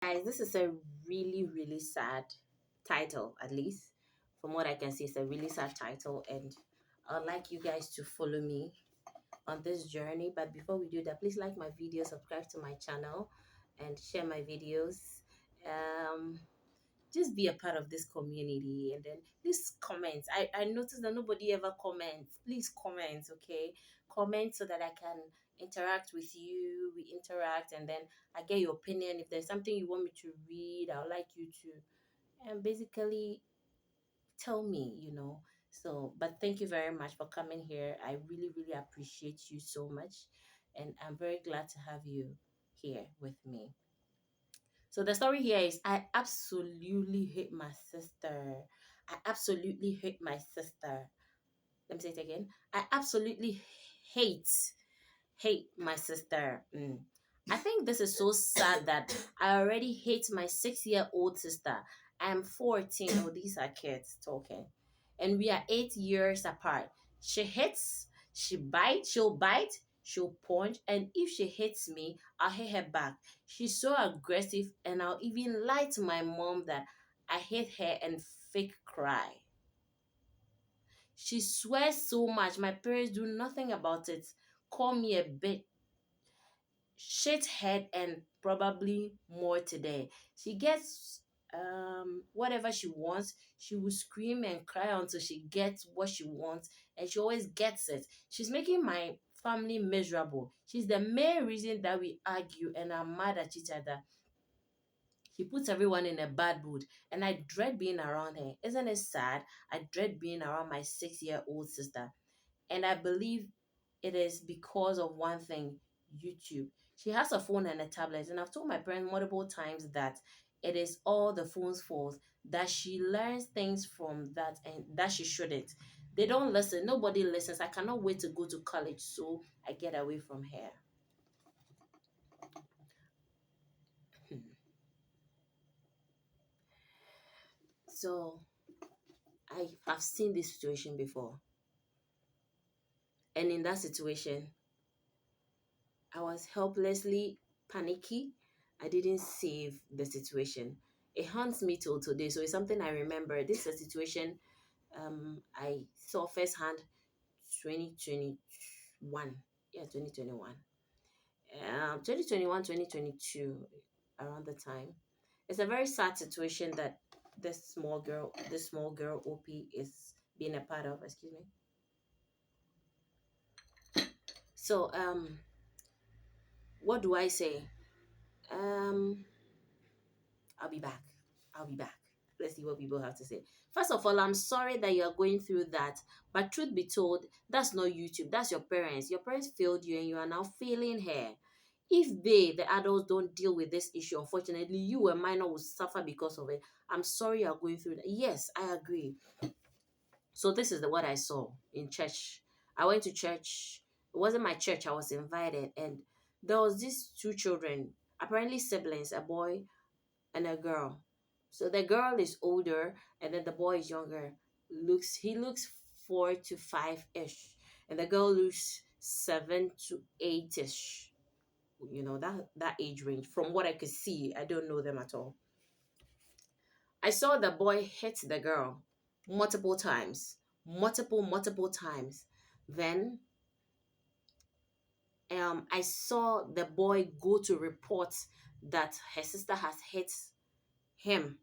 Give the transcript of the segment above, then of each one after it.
Guys, this is a really, really sad title, at least from what I can see. It's a really sad title, and I'd like you guys to follow me on this journey. But before we do that, please like my video, subscribe to my channel, and share my videos. Um, just be a part of this community, and then please comment. I noticed that nobody ever comments. Please comment, okay? Comment so that I can interact with you. We interact, and then I get your opinion. If there's something you want me to read, I would like you to basically tell me. So, but thank you very much for coming here. I really, really appreciate you so much, and I'm very glad to have you here with me. So the story here is I absolutely hate my sister. I absolutely hate my sister. Let me say it again. I absolutely hate my sister. I think this is so sad that I already hate my 6-year-old sister. I'm 14. Oh, these are kids talking. And we are 8 years apart. She hits, she'll bite, she'll punch, and if she hits me, I'll hit her back. She's so aggressive, and I'll even lie to my mom that I hate her and fake cry. She swears so much, my parents do nothing about it. Call me a bitch, shit head, and probably more today. She gets whatever she wants. She will scream and cry until she gets what she wants, and she always gets it. She's making my family miserable. She's the main reason that we argue and are mad at each other. She puts everyone in a bad mood, and I dread being around her. Isn't it sad? I dread being around my 6-year-old sister. And I believe it is because of one thing: YouTube. She has a phone and a tablet, and I've told my parents multiple times that it is all the phone's fault, that she learns things from that and that she shouldn't. They don't listen. Nobody listens. I cannot wait to go to college so I get away from her. So I have seen this situation before. And in that situation, I was helplessly panicky. I didn't save the situation. It haunts me till today. So it's something I remember. This is a situation I saw firsthand 2021. Yeah, 2021. 2021, 2022, around the time. It's a very sad situation that this small girl OP is being a part of. Excuse me. So what do I say? Um I'll be back. I'll be back. Let's see what people have to say. First of all, I'm sorry that you're going through that. But truth be told, that's not YouTube. That's your parents. Your parents failed you and you are now failing her. If they, the adults, don't deal with this issue, unfortunately, you, a minor, will suffer because of it. I'm sorry you're going through that. Yes, I agree. So this is what I saw in church. I went to church. It wasn't my church. I was invited. And there was these two children, apparently siblings, a boy and a girl. So the girl is older and then the boy is younger. He looks 4 to 5 ish, and the girl looks 7 to 8 ish. That age range. From what I could see, I don't know them at all. I saw the boy hit the girl multiple times, multiple times. Then I saw the boy go to report that her sister has hit him.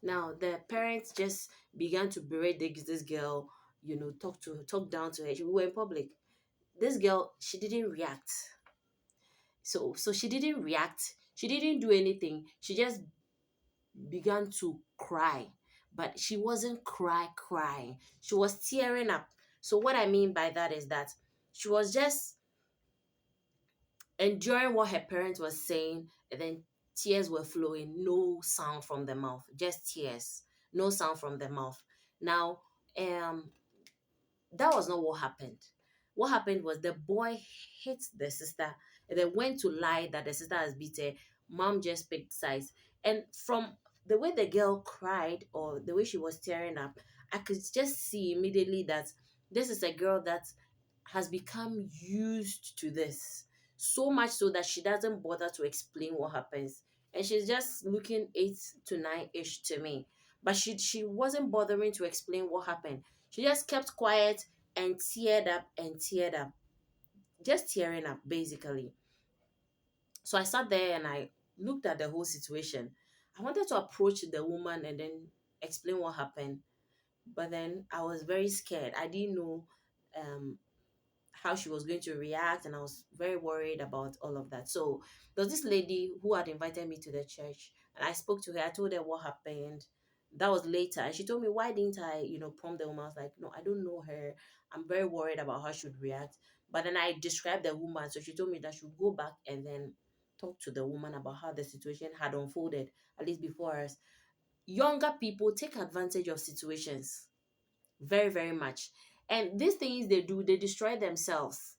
Now the parents just began to berate this girl, talk down to her. We were in public. This girl, she didn't react. So she didn't react. She didn't do anything. She just began to cry. But she wasn't crying. She was tearing up. So what I mean by that is that she was just enjoying what her parents were saying, and then tears were flowing, no sound from the mouth, just tears, no sound from the mouth. Now, um, that was not what happened. What happened was the boy hit the sister and then went to lie that the sister has beaten. Mom just picked sides. And from the way the girl cried or the way she was tearing up, I could just see immediately that this is a girl that has become used to this. So much so that she doesn't bother to explain what happens. and she's just looking 8 to 9 ish to me. But she wasn't bothering to explain what happened. She just kept quiet and teared up, just tearing up basically. So I sat there and I looked at the whole situation. I wanted to approach the woman and then explain what happened, but then I was very scared. I didn't know um how she was going to react, and I was very worried about all of that. So there was this lady who had invited me to the church, and I spoke to her. I told her what happened. That was later, and she told me, why didn't I, prompt the woman? I was like, no, I don't know her. I'm very worried about how she would react. But then I described the woman, so she told me that she would go back and then talk to the woman about how the situation had unfolded, at least before us. Younger people take advantage of situations very, very much. And these things they do, they destroy themselves.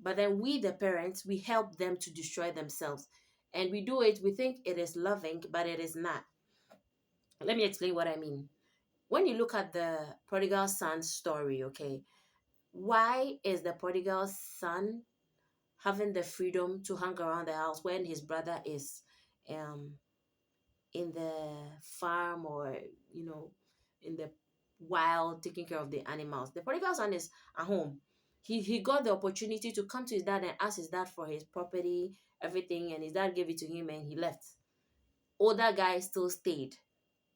But then we, the parents, we help them to destroy themselves. And we do it, we think it is loving, but it is not. Let me explain what I mean. When you look at the prodigal son story, okay, why is the prodigal son having the freedom to hang around the house when his brother is um in the farm, or in the wild taking care of the animals? The prodigal son is at home. He got the opportunity to come to his dad and ask his dad for his property, everything, and his dad gave it to him and he left. Older guy still stayed.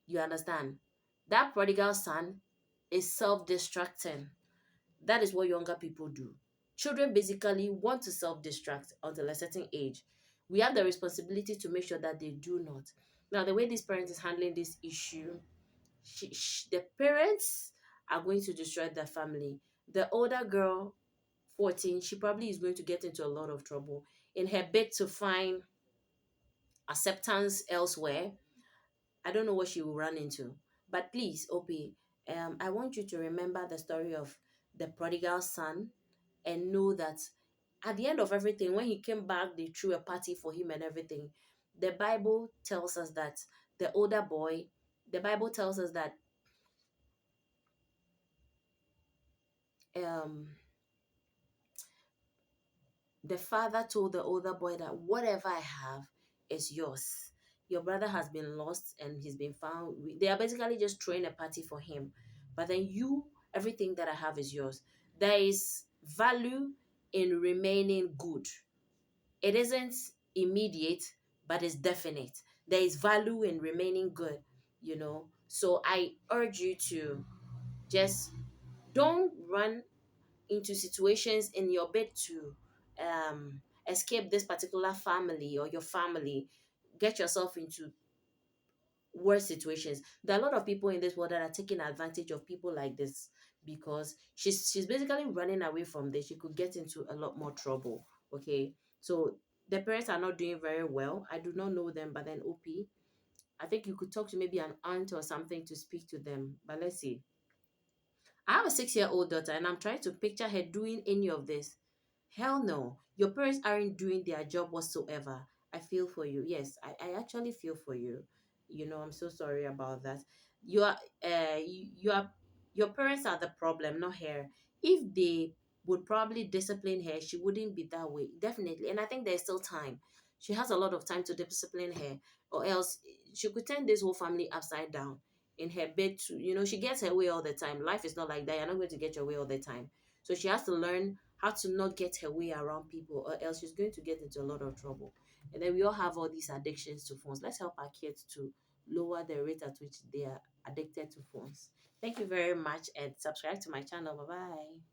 You understand? That prodigal son is self-destructing. That is what younger people do. Children basically want to self-destruct until a certain age. We have the responsibility to make sure that they do not. Now, the way this parent is handling this issue, the parents are going to destroy the family. The older girl, 14, she probably is going to get into a lot of trouble in her bid to find acceptance elsewhere. I don't know what she will run into. But please, Opie, I want you to remember the story of the prodigal son and know that at the end of everything, when he came back, they threw a party for him and everything. The Bible tells us that the older boy, the Bible tells us that um the father told the older boy that whatever I have is yours. Your brother has been lost and he's been found. They are basically just throwing a party for him. But then you, everything that I have is yours. There is value in remaining good. It isn't immediate, but it's definite. There is value in remaining good. So I urge you to just don't run into situations in your bed to escape this particular family or your family. Get yourself into worse situations. There are a lot of people in this world that are taking advantage of people like this, because she's basically running away from this. She could get into a lot more trouble. Okay, so the parents are not doing very well. I do not know them, but then OP, I think you could talk to maybe an aunt or something to speak to them. But let's see. I have a 6-year-old daughter, and I'm trying to picture her doing any of this. Hell no. Your parents aren't doing their job whatsoever. I feel for you. Yes, I actually feel for you. I'm so sorry about that. You are you are your parents are the problem, not her. If they would probably discipline her, she wouldn't be that way. Definitely. And I think there's still time. She has a lot of time to discipline her, or else she could turn this whole family upside down in her bed too. She gets her way all the time. Life is not like that. You're not going to get your way all the time. So she has to learn how to not get her way around people, or else she's going to get into a lot of trouble. And then we all have all these addictions to phones. Let's help our kids to lower the rate at which they are addicted to phones. Thank you very much, and subscribe to my channel. Bye bye.